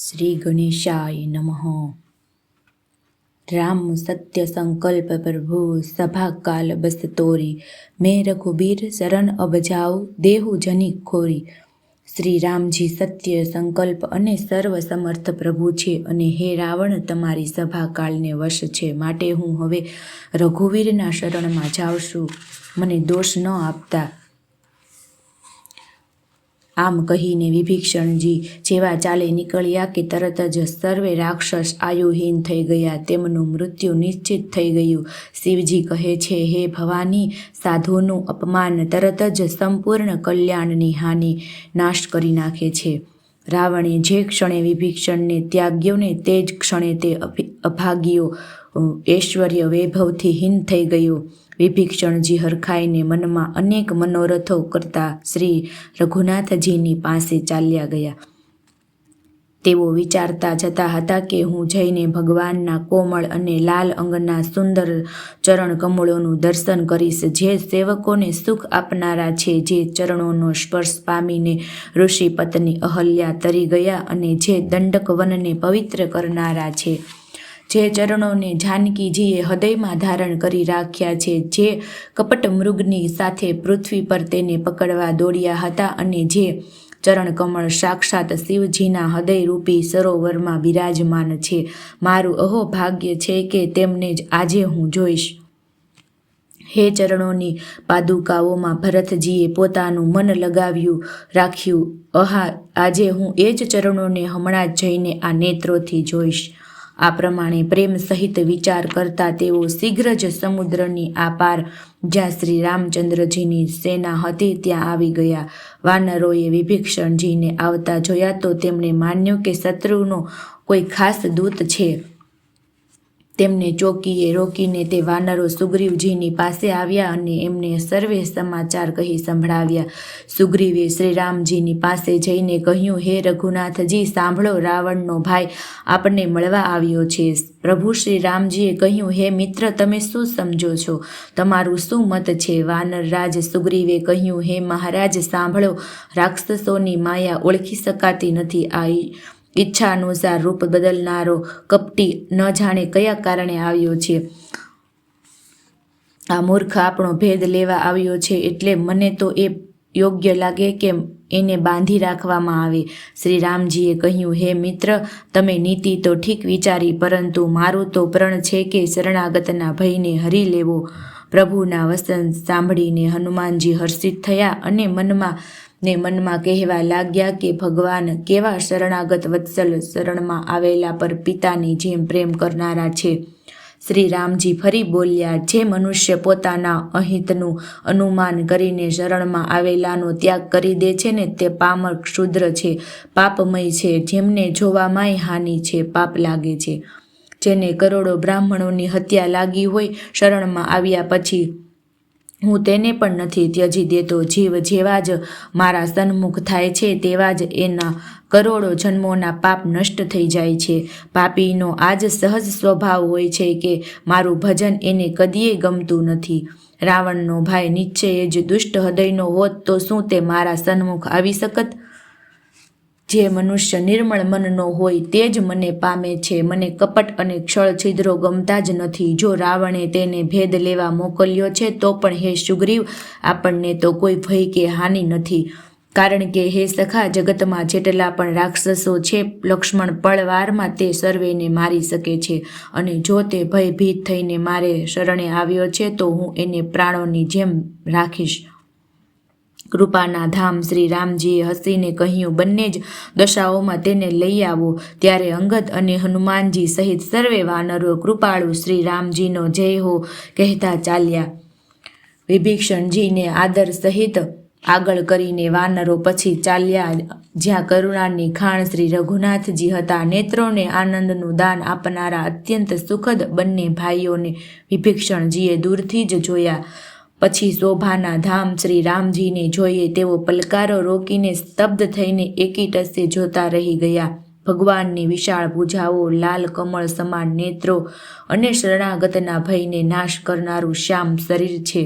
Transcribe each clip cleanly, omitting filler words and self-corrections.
श्री गणेशाय नमः। राम सत्य संकल्प प्रभु सभा काल बस तोरी, मैं रघुबीर शरण अब जाऊं देहु जनी खोरी। श्री रामजी सत्य संकल्प अने सर्व समर्थ प्रभु छे अने हे रावण तमारी सभा कालने वश छे, माटे हूँ हवे रघुवीरना शरणमां जाऊं छुं, मने दोष न आपता। आम कहीने विभीषणजी जेवा चाले निकळ्या के तरत ज सर्वे राक्षस आयुहीन थई गया, तेमनुं मृत्यु निश्चित थई गयुं। शिवजी कहे छे, हे भवानी, साधुनुं अपमान तरत ज संपूर्ण कल्याणनी हानि नाश करी नाखे छे। रावणे जे क्षणे विभीषणने त्याग्यो ने ते ज क्षणे ते अभाग्यो ऐश्वर्य वैभवथी हीन थई गयो। विभीषणजी हरखाईने मनमा अनेक मनोरथो करता श्री रघुनाथजीनी पासे चाल्या गया। तेओ विचारता जता हता के हूँ जईने भगवानना कोमल अने लाल अंगना सुंदर चरण कमळोनुं दर्शन करीश, जे सेवकोने सुख आपनारा छे, जे चरणोनो स्पर्श पामीने ऋषि पत्नी अहल्या तरी गया अने जे दंडक वनने पवित्र करनारा छे, जे चरणोने जानकीजीए हृदयमां धारण करी राख्या छे, जे कपट मृगनी साथे पृथ्वी पर तेने पकड़वा दौड़्या हता अने जे चरण कमळ साक्षात शिवजीना हृदय रूपी सरोवरमां बिराजमान छे। मारुं अहो भाग्य छे के तेमने ज आजे हूँ जोईश। हे चरणोनी पादुकाओमां भरतजीए पोतानुं मन लगाव्युं राख्युं, अहा आजे हूँ ए ज चरणोने हमणां ज जईने आ नेत्रोथी जोईश। आ प्रमाणे प्रेम सहित विचार करता तेओ शीघ्र ज समुद्रनी आ पार ज्यां श्री रामचंद्रजीनी सेना हती त्यां आवी गया। वानरोए विभीषणजीने आवता जोया तो तेमणे मान्युं के शत्रुनो कोई खास दूत छे। तेमने चौकीए रोकीने ते वानरो सुग्रीवजीनी पासे आव्या अने एमने सर्वे समाचार कही संभळाव्या। सुग्रीवे श्रीरामजीनी पासे जईने कह्युं, हे रघुनाथजी, सांभळो, रावणनो भाई आपने मळवा आव्यो छे। प्रभु श्री रामजीए कह्युं, हे मित्र, तमे शुं समझो छो, तमारुं शुं मत छे? वानरराज सुग्रीवे कह्युं, हे महाराज, सांभळो, राक्षसोनी माया ओळखी शकाती नथी। आ ઈચ્છા અનુસાર રૂપ બદલનારો કપટી ન જાણે કયા કારણે આવ્યો છે। આ મૂર્ખ આપણો ભેદ લેવા આવ્યો છે, એટલે મને તો એ યોગ્ય લાગે કે એને બાંધી રાખવામાં આવે। શ્રી રામજીએ કહ્યું, હે મિત્ર, તમે નીતિ તો ઠીક વિચારી, પરંતુ મારું તો પ્રણ છે કે શરણાગતના ભયને હરી લેવો। પ્રભુના વચન સાંભળીને હનુમાનજી હર્ષિત થયા અને મનમાં કહેવા લાગ્યા કે ભગવાન કેવા શરણાગત વત્સલ, શરણમાં આવેલા પર પિતાની જેમ પ્રેમ કરનારા છે। શ્રી રામજી ફરી બોલ્યા, જે મનુષ્ય પોતાના અહિતનું અનુમાન કરીને શરણમાં આવેલાનો ત્યાગ કરી દે છે ને તે પામર ક્ષુદ્ર છે, પાપમય છે, જેમને જોવામાંય હાનિ છે, પાપ લાગે છે। જેને કરોડો બ્રાહ્મણોની હત્યા લાગી હોય, શરણમાં આવ્યા પછી હું તેને પણ નથી ત્યજી દેતો। જીવ જેવા જ મારા સન્મુખ થાય છે તેવા જ એના કરોડો જન્મોના પાપ નષ્ટ થઈ જાય છે। પાપીનો આ જ સહજ સ્વભાવ હોય છે કે મારું ભજન એને કદીએ ગમતું નથી। રાવણનો ભાઈ નિશ્ચય જ દુષ્ટ હૃદયનો હોત તો શું તે મારા સન્મુખ આવી શકત? જે મનુષ્ય નિર્મળ મનનો હોય તે જ મને પામે છે। મને કપટ અને ક્ષળ છિદ્રો ગમતા જ નથી। જો રાવણે તેને ભેદ લેવા મોકલ્યો છે તો પણ હે સુગ્રીવ, આપણને તો કોઈ ભય કે હાનિ નથી, કારણ કે હે સખા, જગતમાં જેટલા પણ રાક્ષસો છે, લક્ષ્મણ પળવારમાં તે સર્વેને મારી શકે છે, અને જો તે ભયભીત થઈને મારે શરણે આવ્યો છે તો હું એને પ્રાણોની જેમ રાખીશ। કૃપાના ધામ શ્રી રામજીએ હસીને કહ્યું, બંને જ દશાઓમાં તેને લઈ આવો। ત્યારે અંગદ અને હનુમાનજી સહિત સર્વે વાનરો કૃપાળુ શ્રી રામજીનો જય હો કહેતા ચાલ્યા। વિભીષણજીને આદર સહિત આગળ કરીને વાનરો પછી ચાલ્યા જ્યાં કરુણાની ખાણ શ્રી રઘુનાથજી હતા। નેત્રોને આનંદનું દાન આપનારા અત્યંત સુખદ બંને ભાઈઓને વિભીષણજીએ દૂરથી જ જોયા। પછી શોભાના ધામ શ્રી રામજીને જોઈએ તેવો પલકારો રોકીને સ્તબ્ધ થઈને એકી ટસે જોતા રહી ગયા। ભગવાનની વિશાળ ભુજાઓ, લાલ કમળ સમાન નેત્રો અને શરણાગતના ભયને નાશ કરનારું શ્યામ શરીર છે।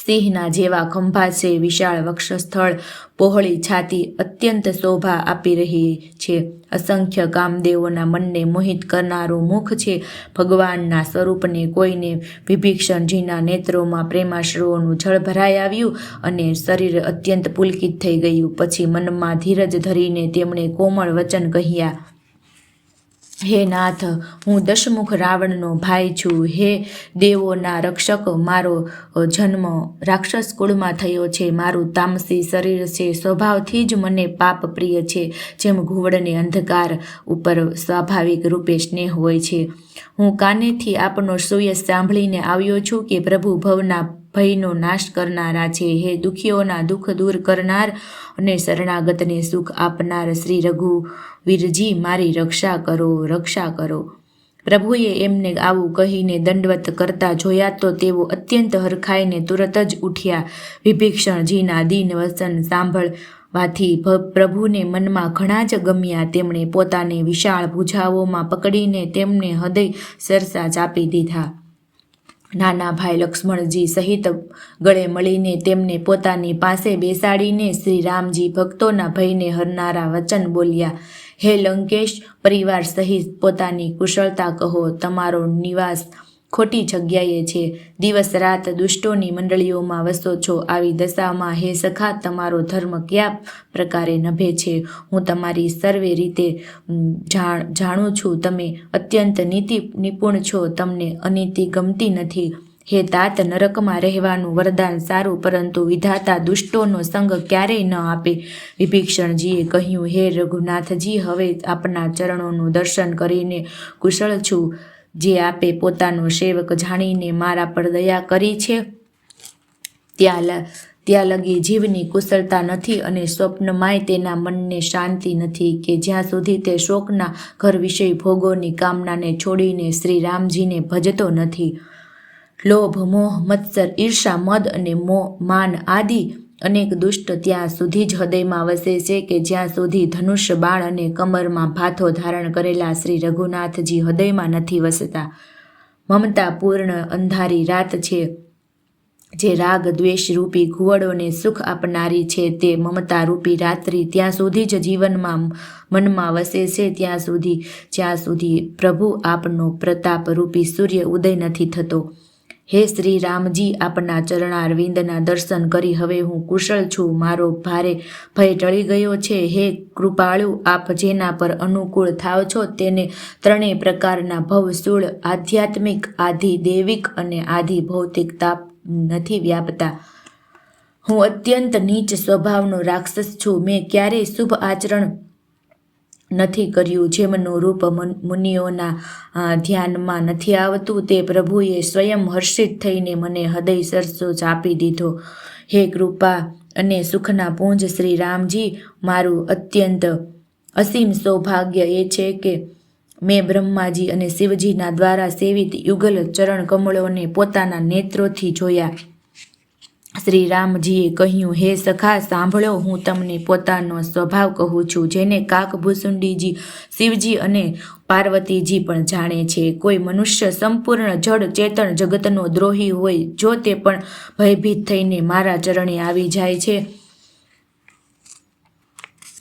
સિંહના જેવા ખંભા છે, વિશાળ વક્ષસ્થળ, પહોળી છાતી અત્યંત શોભા આપી રહી છે. અસંખ્ય કામદેવોના મનને મોહિત કરનારું મુખ છે. ભગવાનના સ્વરૂપને કોઈને વિભીષણજીના નેત્રોમાં પ્રેમાશ્રુઓનું જળ ભરાઈ આવ્યું અને શરીર અત્યંત પુલકિત થઈ ગયું. પછી મનમાં ધીરજ ધરીને તેમણે કોમળ વચન કહ્યા, હે નાથ, હું દશમુખ રાવણનો ભાઈ છું. હે દેવોના રક્ષક, મારો જન્મ રાક્ષસ કુળમાં થયો છે. મારું તામસી શરીર છે. સ્વભાવથી જ મને પાપ પ્રિય છે. જેમ ઘુવડને અંધકાર ઉપર સ્વાભાવિક રૂપે સ્નેહ હોય છે. હું કાનેથી આપનો સુયશ સાંભળીને આવ્યો છું કે પ્રભુ ભવના ભયનો નાશ કરનારા છે. હે દુઃખીઓના દુઃખ દૂર કરનાર અને શરણાગતને સુખ આપનાર શ્રી રઘુવીરજી, મારી રક્ષા કરો, રક્ષા કરો. પ્રભુએ એમને આવું કહીને દંડવત કરતા જોયા તો તેઓ અત્યંત હરખાઈને તુરત જ ઉઠ્યા. વિભીષણજીના દીન વચન સાંભળવાથી પ્રભુને મનમાં ઘણા જ ગમ્યા. તેમણે પોતાને વિશાળ ભુજાઓમાં પકડીને તેમને હૃદય સરસા ચાપી દીધા. નાના ભાઈ લક્ષ્મણજી સહિત ગળે મળીને તેમને પોતાની પાસે બેસાડીને શ્રી રામજી ભક્તોના ભયને હરનારા વચન બોલ્યા. હે લંકેશ પરિવાર સહિત પોતાની કુશળતા કહો. તમારો નિવાસ ખોટી જગ્યાએ છે. દિવસ રાત દુષ્ટોની મંડળીઓમાં વસો છો. આવી દશામાં હે સખા, તમારો ધર્મ કયા પ્રકારે નભે છે. હું તમારી સર્વે રીતે જાણું છું. તમે અત્યંત નીતિ નિપુણ છો. તમને અનીતિ ગમતી નથી. હે તાત, નરકમાં રહેવાનું વરદાન સારું, પરંતુ વિધાતા દુષ્ટોનો સંગ ક્યારેય ન આપે. વિભીષણજીએ કહ્યું, હે રઘુનાથજી, હવે આપના ચરણોનું દર્શન કરીને કુશળ છું. જે આપે પોતાનો સેવક જાણીને મારા પર દયા કરી છે, ત્યાં લગી જીવની કુશળતા નથી અને સ્વપ્નમાંય તેના મનને શાંતિ નથી કે જ્યાં સુધી તે શોકના ઘર વિષય ભોગોની કામનાને છોડીને શ્રી રામજીને ભજતો નથી. લોભ, મોહ, મત્સર, ઈર્ષા, મદ અને માન આદિ અનેક દુષ્ટ ત્યાં સુધી જ હૃદયમાં વસે છે કે જ્યાં સુધી ધનુષ્ય બાણ અને કમરમાં ભાથો ધારણ કરેલા શ્રી રઘુનાથજી હૃદયમાં નથી વસતા. મમતા પૂર્ણ અંધારી રાત છે જે રાગ દ્વેષ રૂપી ઘુવડોને સુખ આપનારી છે. તે મમતા રૂપી રાત્રિ ત્યાં સુધી જ જીવનમાં મનમાં વસે છે જ્યાં સુધી પ્રભુ આપનો પ્રતાપ રૂપી સૂર્ય ઉદય નથી થતો. હે શ્રી રામજી, આપના ચરણારવિંદના દર્શન કરી હવે હું કુશળ છું. મારો ભારે ભય ટળી ગયો છે. હે કૃપાળુ, આપ જેના પર અનુકૂળ થાવ છો તેને ત્રણેય પ્રકારના ભવસૂળ, આધ્યાત્મિક, આધિદૈવિક અને આધિ ભૌતિક તાપ નથી વ્યાપતા. હું અત્યંત નીચ સ્વભાવનો રાક્ષસ છું. મેં ક્યારેય શુભ આચરણ નથી કર્યું. જેમનું રૂપ મુનિઓના ધ્યાનમાં નથી આવતું તે પ્રભુએ સ્વયં હર્ષિત થઈને મને હૃદય સરસો ચાપી દીધો. હે કૃપા અને સુખના પુંજ શ્રી રામજી, મારું અત્યંત અસીમ સૌભાગ્ય એ છે કે મેં બ્રહ્માજી અને શિવજીના દ્વારા સેવિત યુગલ ચરણ કમળોને પોતાના નેત્રોથી જોયા. શ્રી રામજીએ કહ્યું, હે સખા સાંભળો, હું તમને પોતાનો સ્વભાવ કહું છું, જેને કાકભૂષુંડીજી, શિવજી અને પાર્વતીજી પણ જાણે છે. કોઈ મનુષ્ય સંપૂર્ણ જડ ચેતન જગતનો દ્રોહી હોય, જો તે પણ ભયભીત થઈને મારા ચરણે આવી જાય છે,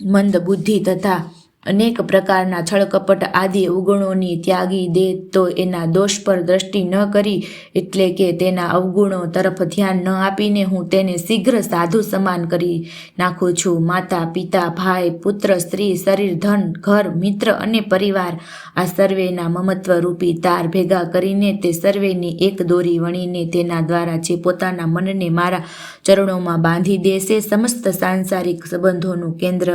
મંદ બુદ્ધિ તથા અનેક પ્રકારના છળકપટ આદિ અવગુણોની ત્યાગી દે તો એના દોષ પર દ્રષ્ટિ ન કરી, એટલે કે તેના અવગુણો તરફ ધ્યાન ન આપીને હું તેને શીઘ્ર સાધુ સમાન કરી નાખું છું. માતા, પિતા, ભાઈ, પુત્ર, સ્ત્રી, શરીર, ધન, ઘર, મિત્ર અને પરિવાર, આ સર્વેના મમત્વ રૂપી તાર ભેગા કરીને તે સર્વેની એક દોરી વણીને તેના દ્વારા જે પોતાના મનને મારા ચરણોમાં બાંધી દેશે, સમસ્ત સાંસારિક સંબંધોનું કેન્દ્ર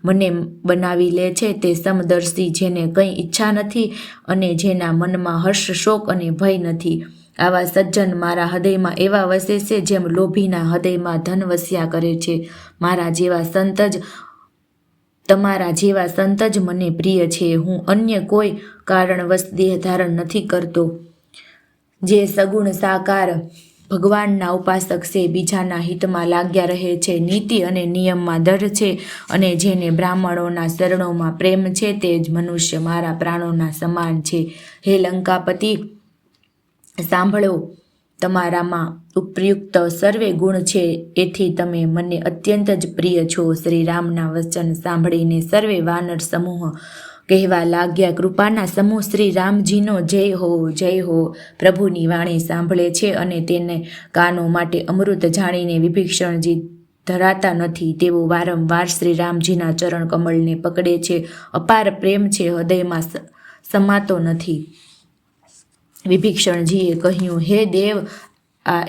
મને બનાવી લે છે. તે સમદર્શી, જેને કંઈ ઈચ્છા નથી અને જેના મનમાં હર્ષ, શોક અને ભય નથી. આવા સજ્જન મારા હૃદયમાં એવા વસે છે જેમ લોભીના હૃદયમાં ધન વસ્યા કરે છે. તમારા જેવા સંત જ મને પ્રિય છે. હું અન્ય કોઈ કારણવશ દેહ ધારણ નથી કરતો. જે સગુણ સાકાર ભગવાનના ઉપાસક છે, બીજાના હિતમાં લાગ્યા રહે છે, નીતિ અને નિયમમાં દઢ છે અને જેને બ્રાહ્મણોના શરણોમાં પ્રેમ છે, તે જ મનુષ્ય મારા પ્રાણોના સમાન છે. હે લંકાપતિ સાંભળો, તમારામાં ઉપયુક્ત સર્વે ગુણ છે, એથી તમે મને અત્યંત જ પ્રિય છો. શ્રી રામના વચન સાંભળીને સર્વે વાનર સમૂહ કહેવા લાગ્યા, કૃપાના સમૂહ શ્રી રામજીનો જય હો, જય હો. પ્રભુની વાણી સાંભળે છે અને તેને કાનો માટે અમૃત જાણીને વિભીષણજી ધરાતા નથી. તેઓ વારંવાર શ્રી રામજીના ચરણ કમળને પકડે છે. અપાર પ્રેમ છે, હૃદયમાં સમાતો નથી. વિભીષણજીએ કહ્યું, હે દેવ,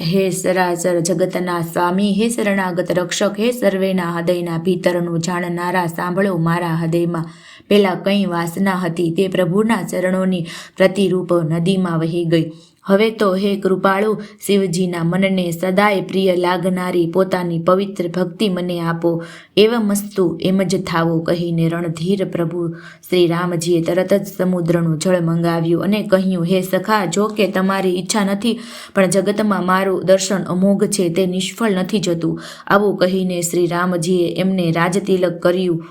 હે સરાસર જગતના સ્વામી, હે શરણાગત રક્ષક, હે સર્વેના હૃદયના ભીતરનું જાણનારા, સાંભળો. મારા હૃદયમાં પહેલાં કંઈ વાસના હતી, તે પ્રભુના ચરણોની પ્રતિરૂપ નદીમાં વહી ગઈ. હવે તો હે કૃપાળુ શિવજીના મનને સદાય પ્રિય લાગનારી પોતાની પવિત્ર ભક્તિ મને આપો. એવમસ્તુ, એમ જ થાવો કહીને રણધીર પ્રભુ શ્રી રામજીએ તરત જ સમુદ્રનું જળ મંગાવ્યું અને કહ્યું, હે સખા, જો કે તમારી ઈચ્છા નથી, પણ જગતમાં મારું દર્શન અમોઘ છે, તે નિષ્ફળ નથી જતું. આવું કહીને શ્રી રામજીએ એમને રાજતિલક કર્યું.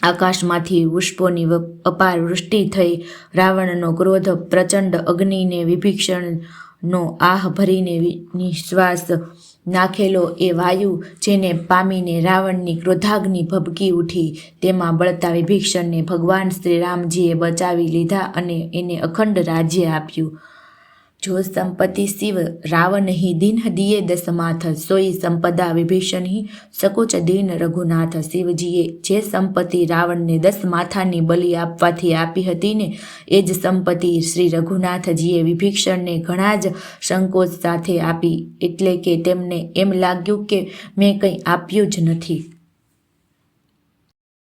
આકાશમાંથી પુષ્પોની અપાર વૃષ્ટિ થઈ. રાવણનો ક્રોધ પ્રચંડ અગ્નિને વિભીષણનો આહ ભરીને નિશ્વાસ નાખેલો એ વાયુ, જેને પામીને રાવણની ક્રોધાગ્નિ ભભકી ઉઠી. તેમાં બળતા વિભીષણને ભગવાન શ્રી રામજીએ બચાવી લીધા અને એને અખંડ રાજ્ય આપ્યું. જો સંપત્તિ શિવ રાવણ હિ દીન દિયે દસમાથ, સોઈ સંપદા વિભીષણ હિ સકોચ દીન રઘુનાથ. શિવજીએ જે સંપત્તિ રાવણને 10 માથાની બલિ આપવાથી આપી હતી ને, એ જ સંપત્તિ શ્રી રઘુનાથજીએ વિભીષણને ઘણા જ સંકોચ સાથે આપી. એટલે કે તેમને એમ લાગ્યું કે મેં કંઈ આપ્યું જ નથી.